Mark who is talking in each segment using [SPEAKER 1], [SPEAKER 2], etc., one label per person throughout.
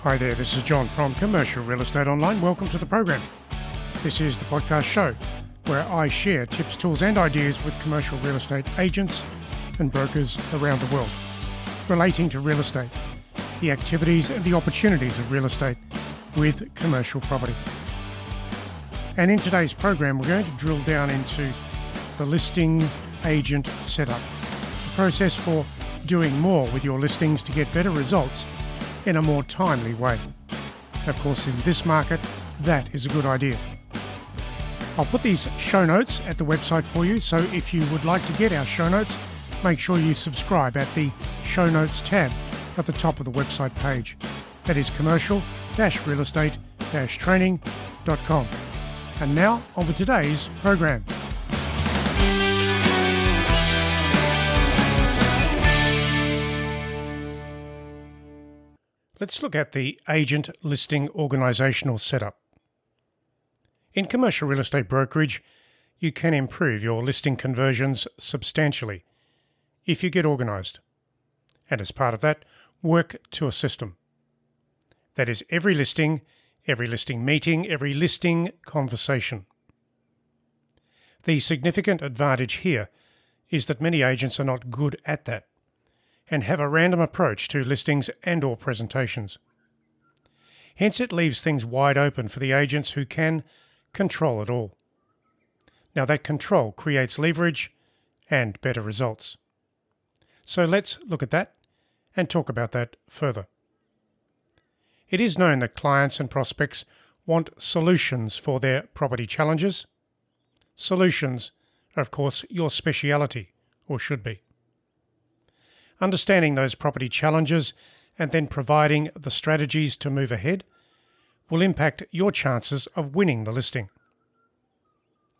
[SPEAKER 1] Hi there, this is John from Commercial Real Estate Online. Welcome to the program. This is the podcast show where I share tips, tools and ideas with commercial real estate agents and brokers around the world relating to real estate, the activities and the opportunities of real estate with commercial property. And in today's program, we're going to drill down into the listing agent setup, the process for doing more with your listings to get better results in a more timely way. Of course, in this market, that is a good idea. I'll put these show notes at the website for you, so if you would like to get our show notes, make sure you subscribe at the show notes tab at the top of the website page. That is commercial-real-estate-training.com. And now on with today's program. Let's look at the agent listing organizational setup. In commercial real estate brokerage, you can improve your listing conversions substantially if you get organized. And as part of that, work to a system. That is every listing meeting, every listing conversation. The significant advantage here is that many agents are not good at that and have a random approach to listings and or presentations. Hence it leaves things wide open for the agents who can control it all. Now that control creates leverage and better results. So let's look at that and talk about that further. It is known that clients and prospects want solutions for their property challenges. Solutions are, of course, your speciality, or should be. Understanding those property challenges and then providing the strategies to move ahead will impact your chances of winning the listing.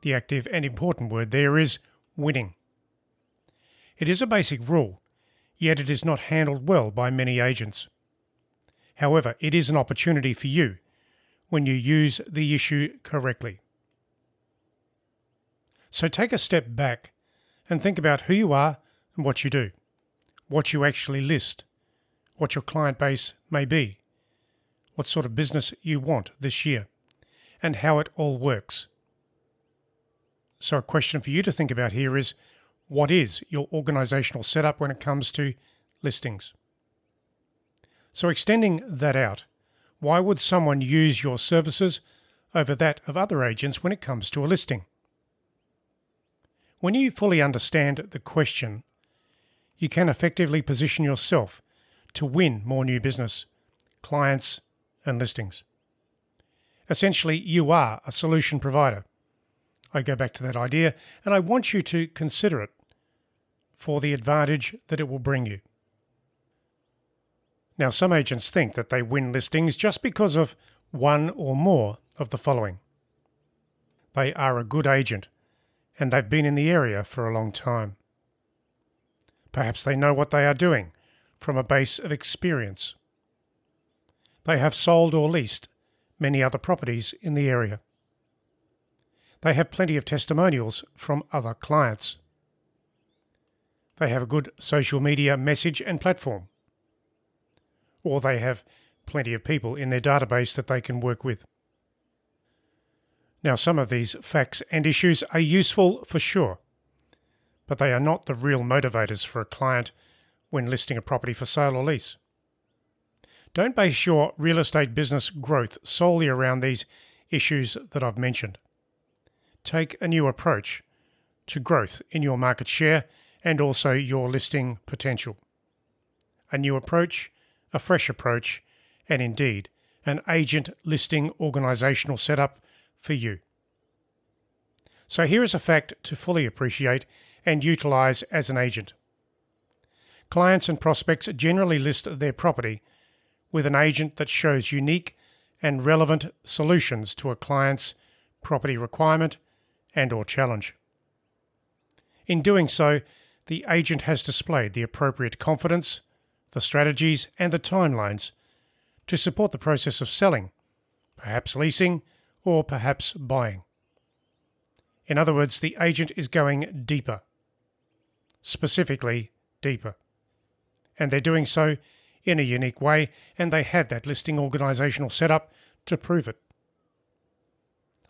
[SPEAKER 1] The active and important word there is winning. It is a basic rule, yet it is not handled well by many agents. However, it is an opportunity for you when you use the issue correctly. So take a step back and think about who you are and what you do, what you actually list, what your client base may be, what sort of business you want this year, and how it all works. So a question for you to think about here is, what is your organizational setup when it comes to listings? So extending that out, why would someone use your services over that of other agents when it comes to a listing? When you fully understand the question, you can effectively position yourself to win more new business, clients, and listings. Essentially, you are a solution provider. I go back to that idea, and I want you to consider it for the advantage that it will bring you. Now, some agents think that they win listings just because of one or more of the following. They are a good agent, and they've been in the area for a long time. Perhaps they know what they are doing from a base of experience. They have sold or leased many other properties in the area. They have plenty of testimonials from other clients. They have a good social media message and platform. Or they have plenty of people in their database that they can work with. Now, some of these facts and issues are useful for sure, but they are not the real motivators for a client when listing a property for sale or lease. Don't base your real estate business growth solely around these issues that I've mentioned. Take a new approach to growth in your market share and also your listing potential. A new approach, a fresh approach, and indeed an agent listing organizational setup for you. So here is a fact to fully appreciate and utilize as an agent. Clients and prospects generally list their property with an agent that shows unique and relevant solutions to a client's property requirement and or challenge. In doing so, the agent has displayed the appropriate confidence, the strategies and the timelines to support the process of selling, perhaps leasing, or perhaps buying. In other words, the agent is going deeper, specifically deeper, and they're doing so in a unique way, and they have that listing organisational setup to prove it.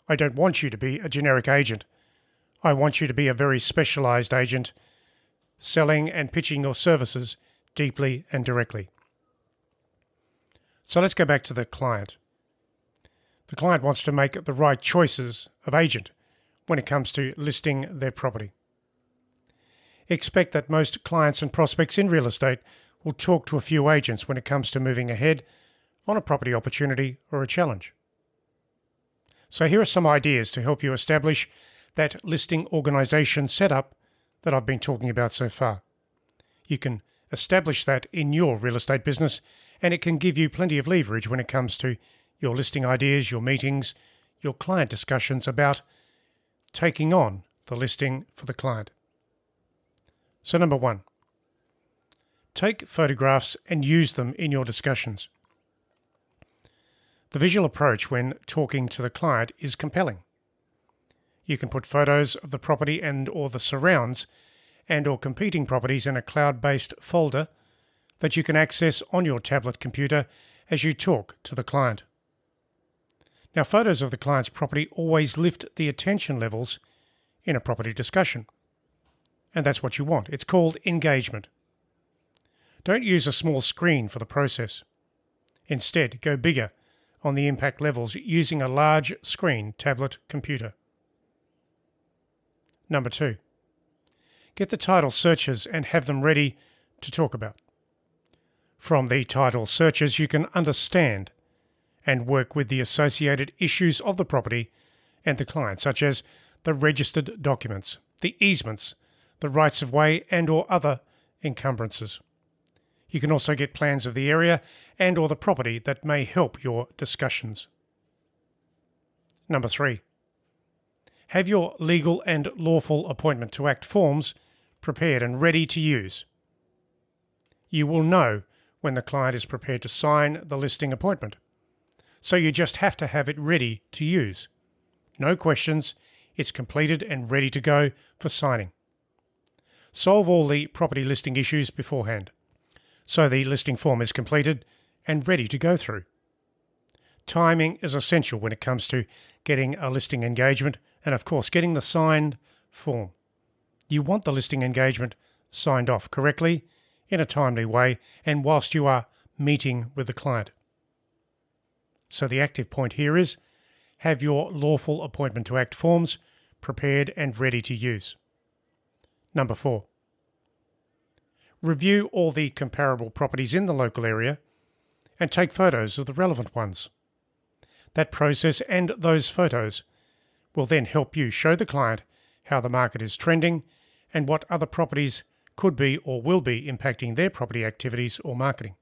[SPEAKER 1] I don't want you to be a generic agent. I want you to be a very specialised agent, selling and pitching your services deeply and directly. So let's go back to the client. The client wants to make the right choices of agent when it comes to listing their property. Expect that most clients and prospects in real estate will talk to a few agents when it comes to moving ahead on a property opportunity or a challenge. So here are some ideas to help you establish that listing organisation setup that I've been talking about so far. You can establish that in your real estate business, and it can give you plenty of leverage when it comes to your listing ideas, your meetings, your client discussions about taking on the listing for the client. So number 1, take photographs and use them in your discussions. The visual approach when talking to the client is compelling. You can put photos of the property and or the surrounds and or competing properties in a cloud-based folder that you can access on your tablet computer as you talk to the client. Now, photos of the client's property always lift the attention levels in a property discussion. And that's what you want. It's called engagement. Don't use a small screen for the process. Instead, go bigger on the impact levels using a large screen tablet computer. Number 2, get the title searches and have them ready to talk about. From the title searches, you can understand and work with the associated issues of the property and the client, such as the registered documents, the easements, the rights of way and or other encumbrances. You can also get plans of the area and or the property that may help your discussions. Number 3, have your legal and lawful appointment to act forms prepared and ready to use. You will know when the client is prepared to sign the listing appointment, so you just have to have it ready to use. No questions, it's completed and ready to go for signing. Solve all the property listing issues beforehand, so the listing form is completed and ready to go through. Timing is essential when it comes to getting a listing engagement and, of course, getting the signed form. You want the listing engagement signed off correctly, in a timely way, and whilst you are meeting with the client. So the active point here is, have your lawful appointment to act forms prepared and ready to use. Number 4, review all the comparable properties in the local area and take photos of the relevant ones. That process and those photos will then help you show the client how the market is trending and what other properties could be or will be impacting their property activities or marketing.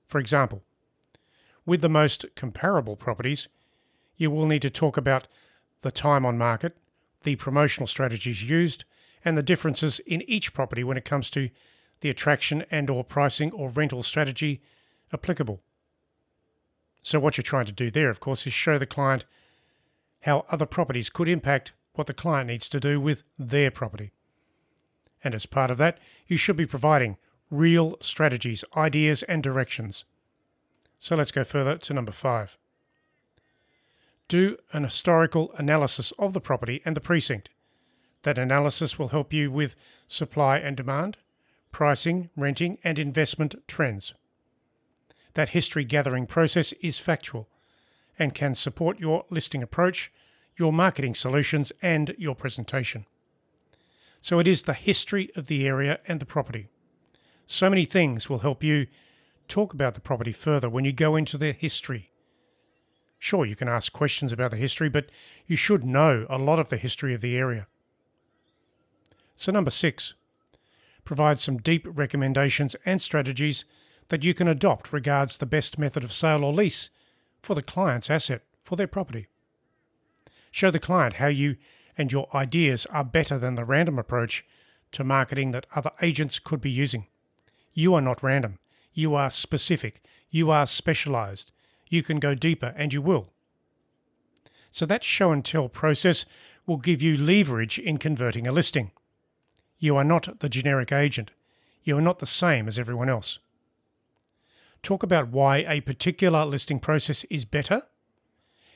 [SPEAKER 1] For example, with the most comparable properties, you will need to talk about the time on market, the promotional strategies used, and the differences in each property when it comes to the attraction and or pricing or rental strategy applicable. So what you're trying to do there, of course, is show the client how other properties could impact what the client needs to do with their property. And as part of that, you should be providing real strategies, ideas and directions. So let's go further to number 5. Do an historical analysis of the property and the precinct. That analysis will help you with supply and demand, pricing, renting and investment trends. That history gathering process is factual and can support your listing approach, your marketing solutions and your presentation. So it is the history of the area and the property. So many things will help you talk about the property further when you go into the history. Sure, you can ask questions about the history, but you should know a lot of the history of the area. So number 6, provide some deep recommendations and strategies that you can adopt regards the best method of sale or lease for the client's asset, for their property. Show the client how you and your ideas are better than the random approach to marketing that other agents could be using. You are not random. You are specific. You are specialized. You can go deeper, and you will. So that show and tell process will give you leverage in converting a listing. You are not the generic agent. You are not the same as everyone else. talk about why a particular listing process is better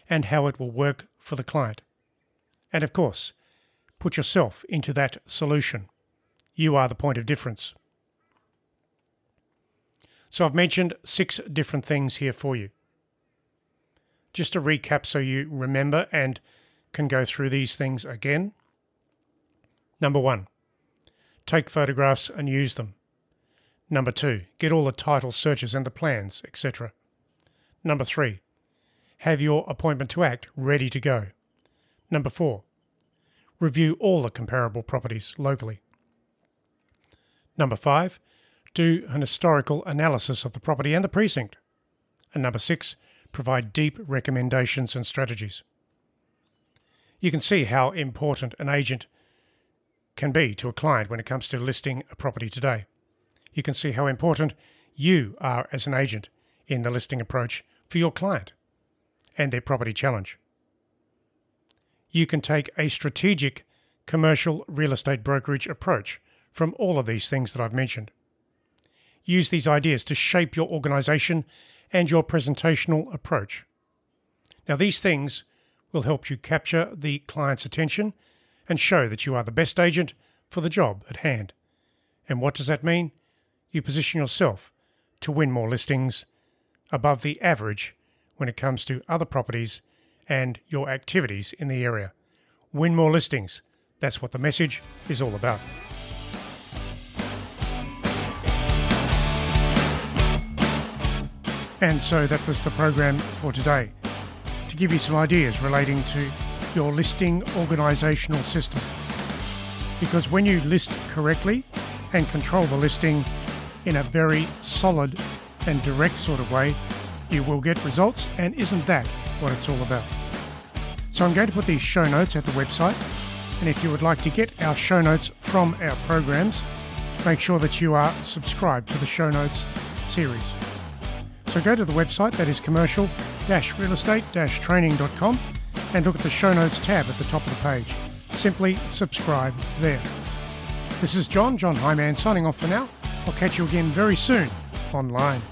[SPEAKER 1] and how it will work for the client. And of course, put yourself into that solution. You are the point of difference. So I've mentioned 6 different things here for you. Just to recap so you remember and can go through these things again. Number 1, take photographs and use them. Number 2, get all the title searches and the plans, etc. Number 3, have your appointment to act ready to go. Number 4, review all the comparable properties locally. Number 5, do an historical analysis of the property and the precinct. And number 6, provide deep recommendations and strategies. You can see how important an agent can be to a client when it comes to listing a property today. You can see how important you are as an agent in the listing approach for your client and their property challenge. You can take a strategic commercial real estate brokerage approach from all of these things that I've mentioned. Use these ideas to shape your organization and your presentational approach. Now, these things will help you capture the client's attention and show that you are the best agent for the job at hand. And what does that mean? You position yourself to win more listings above the average when it comes to other properties and your activities in the area. Win more listings. That's what the message is all about. And so that was the program for today, to give you some ideas relating to your listing organisational system. Because when you list correctly and control the listing in a very solid and direct sort of way, you will get results, and isn't that what it's all about? So I'm going to put these show notes at the website, and if you would like to get our show notes from our programs, make sure that you are subscribed to the show notes series. So go to the website, that is commercial-realestate-training.com, and look at the show notes tab at the top of the page. Simply subscribe there. This is John Hyman signing off for now. I'll catch you again very soon online.